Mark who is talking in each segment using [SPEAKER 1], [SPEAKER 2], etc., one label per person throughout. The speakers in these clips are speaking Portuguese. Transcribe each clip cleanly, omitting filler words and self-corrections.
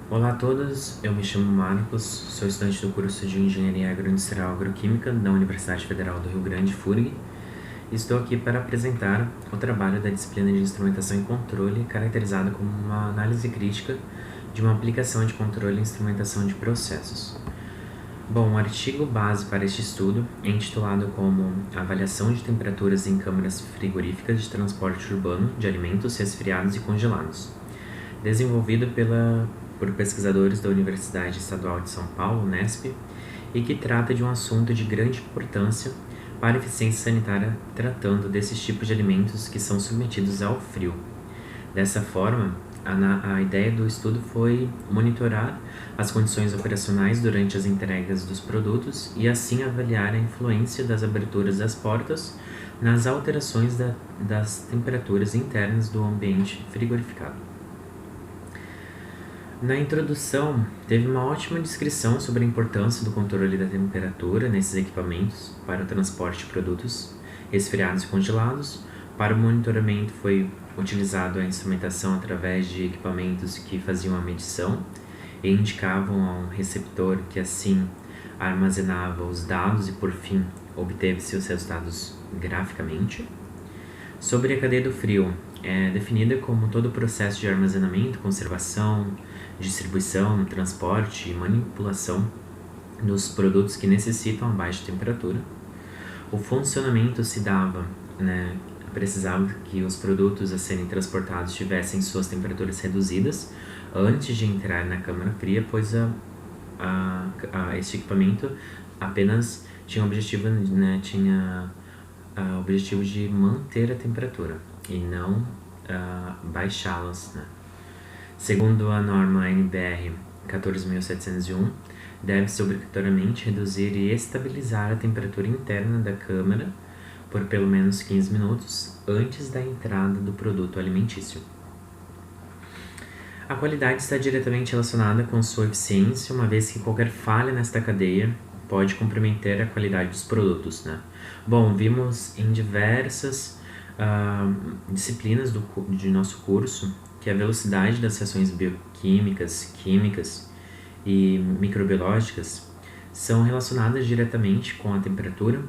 [SPEAKER 1] Olá a todos, eu me chamo Marcos, sou estudante do curso de Engenharia Agroindustrial Agroquímica da Universidade Federal do Rio Grande, FURG, e estou aqui para apresentar o trabalho da disciplina de Instrumentação e Controle, caracterizada como uma análise crítica de uma aplicação de controle e instrumentação de processos. Bom, o artigo base para este estudo é intitulado como Avaliação de temperaturas em câmaras frigoríficas de transporte urbano de alimentos resfriados e congelados, desenvolvido por pesquisadores da Universidade Estadual de São Paulo, Unesp, e que trata de um assunto de grande importância para a eficiência sanitária, tratando desses tipos de alimentos que são submetidos ao frio. Dessa forma, a ideia do estudo foi monitorar as condições operacionais durante as entregas dos produtos e assim avaliar a influência das aberturas das portas nas alterações das temperaturas internas do ambiente frigorificado. Na introdução, teve uma ótima descrição sobre a importância do controle da temperatura nesses equipamentos para o transporte de produtos resfriados e congelados. Para o monitoramento foi utilizado a instrumentação através de equipamentos que faziam a medição e indicavam a um receptor que assim armazenava os dados e por fim obteve-se os resultados graficamente. Sobre a cadeia do frio, é definida como todo o processo de armazenamento, conservação, distribuição, transporte e manipulação dos produtos que necessitam a baixa temperatura. O funcionamento se dava, precisava que os produtos a serem transportados tivessem suas temperaturas reduzidas antes de entrar na câmara fria, pois este equipamento apenas tinha o objetivo, objetivo de manter a temperatura e não baixá-las. Segundo a norma NBR 14.701, deve-se obrigatoriamente reduzir e estabilizar a temperatura interna da câmara por pelo menos 15 minutos antes da entrada do produto alimentício. A qualidade está diretamente relacionada com sua eficiência, uma vez que qualquer falha nesta cadeia pode comprometer a qualidade dos produtos. Bom, vimos em diversas disciplinas de nosso curso que a velocidade das reações bioquímicas, químicas e microbiológicas são relacionadas diretamente com a temperatura,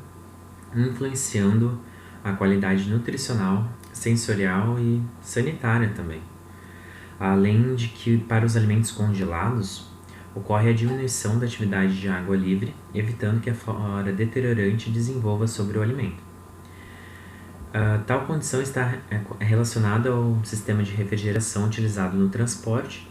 [SPEAKER 1] influenciando a qualidade nutricional, sensorial e sanitária também. Além de que, para os alimentos congelados, ocorre a diminuição da atividade de água livre, evitando que a flora deteriorante desenvolva sobre o alimento. Tal condição está relacionada ao sistema de refrigeração utilizado no transporte,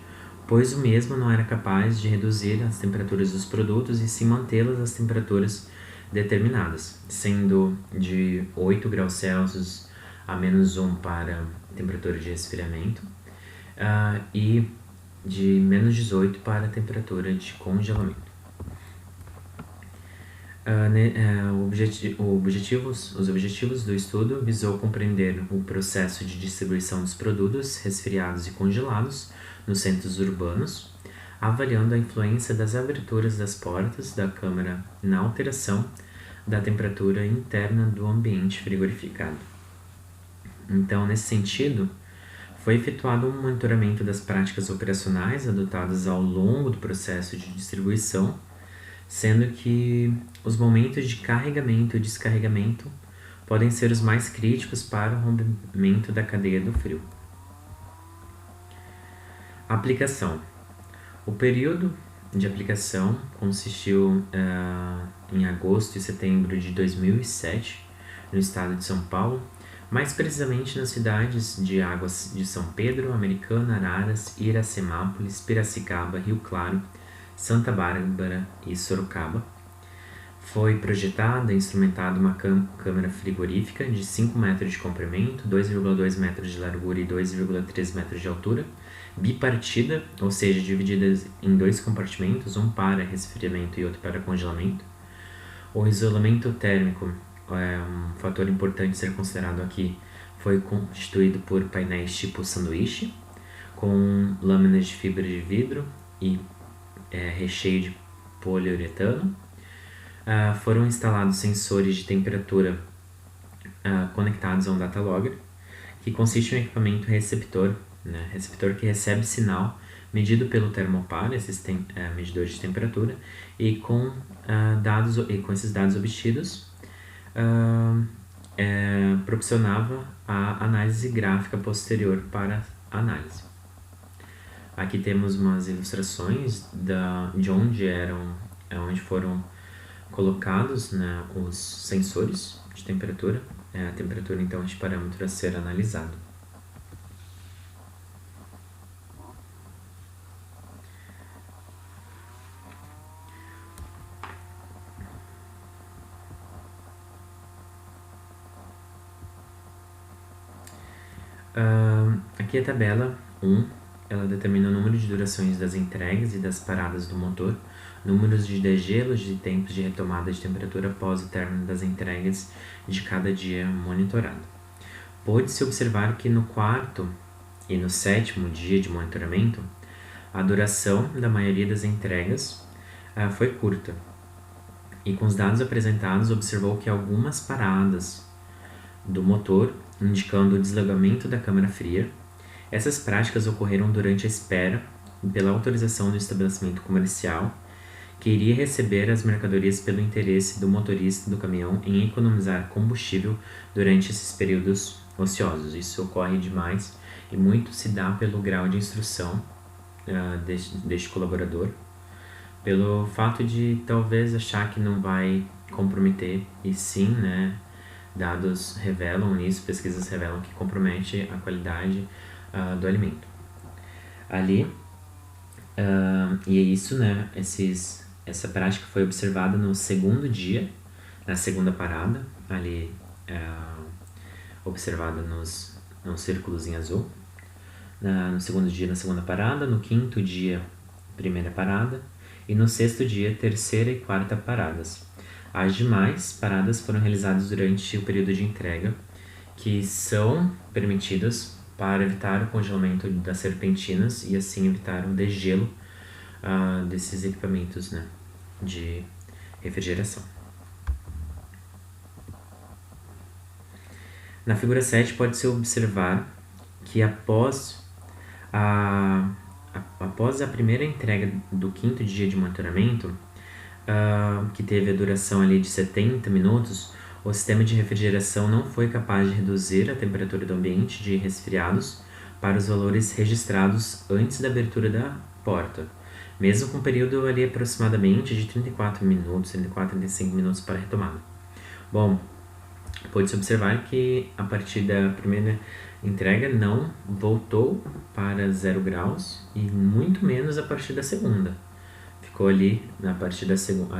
[SPEAKER 1] pois o mesmo não era capaz de reduzir as temperaturas dos produtos e sim mantê-las às temperaturas determinadas, sendo de 8 graus Celsius a menos 1 para a temperatura de resfriamento e de menos 18 para a temperatura de congelamento. Os objetivos do estudo visou compreender o processo de distribuição dos produtos resfriados e congelados nos centros urbanos, avaliando a influência das aberturas das portas da câmara na alteração da temperatura interna do ambiente frigorificado. Então, nesse sentido, foi efetuado um monitoramento das práticas operacionais adotadas ao longo do processo de distribuição, sendo que os momentos de carregamento e descarregamento podem ser os mais críticos para o rompimento da cadeia do frio. Aplicação. O período de aplicação consistiu em agosto e setembro de 2007, no estado de São Paulo, mais precisamente nas cidades de Águas de São Pedro, Americana, Araras, Iracemápolis, Piracicaba, Rio Claro, Santa Bárbara e Sorocaba. Foi projetada e instrumentada uma câmara frigorífica de 5 metros de comprimento, 2,2 metros de largura e 2,3 metros de altura, bipartida, ou seja, divididas em 2 compartimentos, um para resfriamento e outro para congelamento. O isolamento térmico, um fator importante a ser considerado aqui, foi constituído por painéis tipo sanduíche, com lâminas de fibra de vidro e recheio de poliuretano. Foram instalados sensores de temperatura conectados a um data logger, que consiste em um equipamento receptor né? Receptor que recebe sinal medido pelo termopar, esses medidores de temperatura, e com esses dados obtidos, proporcionava a análise gráfica posterior para a análise. Aqui temos umas ilustrações de onde foram colocados, né, os sensores de temperatura. A temperatura, então, é de parâmetro a ser analisado. Aqui a tabela 1, ela determina o número de durações das entregas e das paradas do motor, números de degelos e tempos de retomada de temperatura após o término das entregas de cada dia monitorado. Pôde-se observar que no quarto e no sétimo dia de monitoramento, a duração da maioria das entregas foi curta. E com os dados apresentados, observou que algumas paradas do motor, indicando o desligamento da câmara fria. Essas práticas ocorreram durante a espera pela autorização do estabelecimento comercial, que iria receber as mercadorias pelo interesse do motorista do caminhão em economizar combustível durante esses períodos ociosos. Isso ocorre demais e muito se dá pelo grau de instrução deste colaborador, pelo fato de talvez achar que não vai comprometer, e sim, né, dados revelam isso, pesquisas revelam que compromete a qualidade do alimento. Ali, e é isso, né, essa prática foi observada no segundo dia, na segunda parada, ali observada nos círculos em azul. No segundo dia, na segunda parada, no quinto dia, primeira parada, e no sexto dia, terceira e quarta paradas. As demais paradas foram realizadas durante o período de entrega, que são permitidas para evitar o congelamento das serpentinas e assim evitar o degelo desses equipamentos, né, de refrigeração. Na figura 7 pode-se observar que após a primeira entrega do quinto dia de monitoramento, que teve a duração ali de 70 minutos, o sistema de refrigeração não foi capaz de reduzir a temperatura do ambiente de resfriados para os valores registrados antes da abertura da porta, mesmo com um período ali aproximadamente de 34 minutos, 34 a 35 minutos para a retomada. Bom, pode-se observar que a partir da primeira entrega não voltou para 0 graus e muito menos a partir da segunda. Ficou ali na partir da segunda,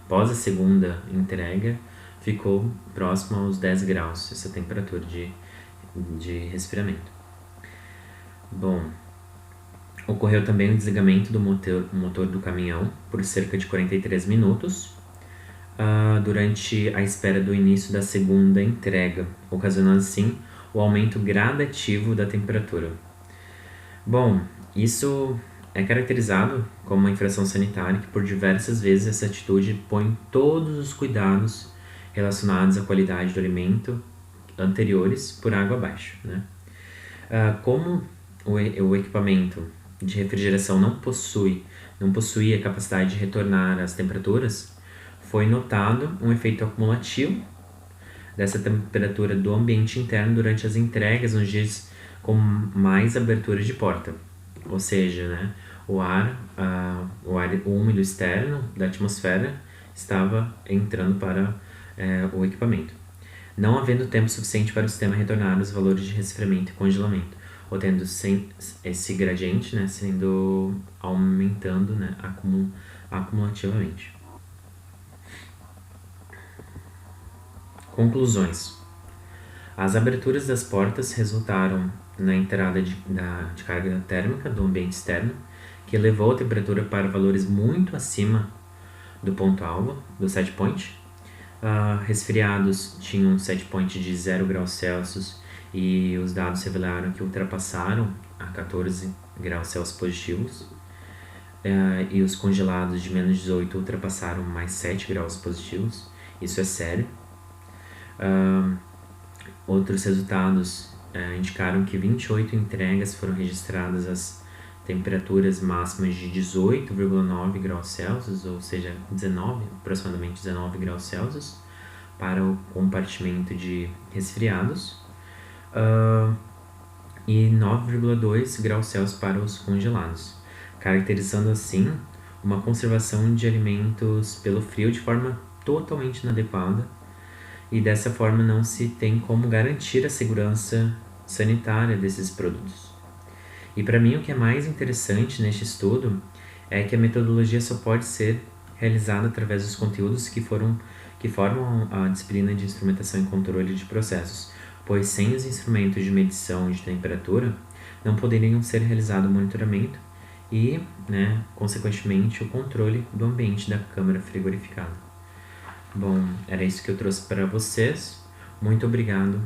[SPEAKER 1] após a segunda entrega, ficou próximo aos 10 graus essa temperatura de resfriamento. Bom, ocorreu também o desligamento do motor do caminhão por cerca de 43 minutos durante a espera do início da segunda entrega, ocasionando assim o aumento gradativo da temperatura. Bom, isso é caracterizado como uma infração sanitária que por diversas vezes essa atitude põe todos os cuidados relacionados à qualidade do alimento anteriores por água abaixo, né? Como o equipamento de refrigeração não possuía a capacidade de retornar às temperaturas, foi notado um efeito acumulativo dessa temperatura do ambiente interno durante as entregas nos dias com mais aberturas de porta. Ou seja, né, o ar úmido externo da atmosfera estava entrando para o equipamento, não havendo tempo suficiente para o sistema retornar aos valores de resfriamento e congelamento, ou tendo esse gradiente, né, aumentando, né, acumulativamente. Conclusões. As aberturas das portas resultaram na entrada de carga térmica do ambiente externo, que elevou a temperatura para valores muito acima do ponto-alvo, do set point. Resfriados tinham um set point de 0 graus Celsius e os dados revelaram que ultrapassaram a 14 graus Celsius positivos. E os congelados de menos 18 ultrapassaram mais 7 graus positivos. Isso é sério. Outros resultados indicaram que 28 entregas foram registradas às temperaturas máximas de 18,9 graus Celsius, ou seja, aproximadamente 19 graus Celsius, para o compartimento de resfriados, e 9,2 graus Celsius para os congelados, caracterizando assim uma conservação de alimentos pelo frio de forma totalmente inadequada, e dessa forma não se tem como garantir a segurança sanitária desses produtos. E para mim o que é mais interessante neste estudo é que a metodologia só pode ser realizada através dos conteúdos que formam a disciplina de instrumentação e controle de processos, pois sem os instrumentos de medição de temperatura não poderiam ser realizado o monitoramento e, consequentemente, o controle do ambiente da câmara frigorificada. Bom, era isso que eu trouxe para vocês. Muito obrigado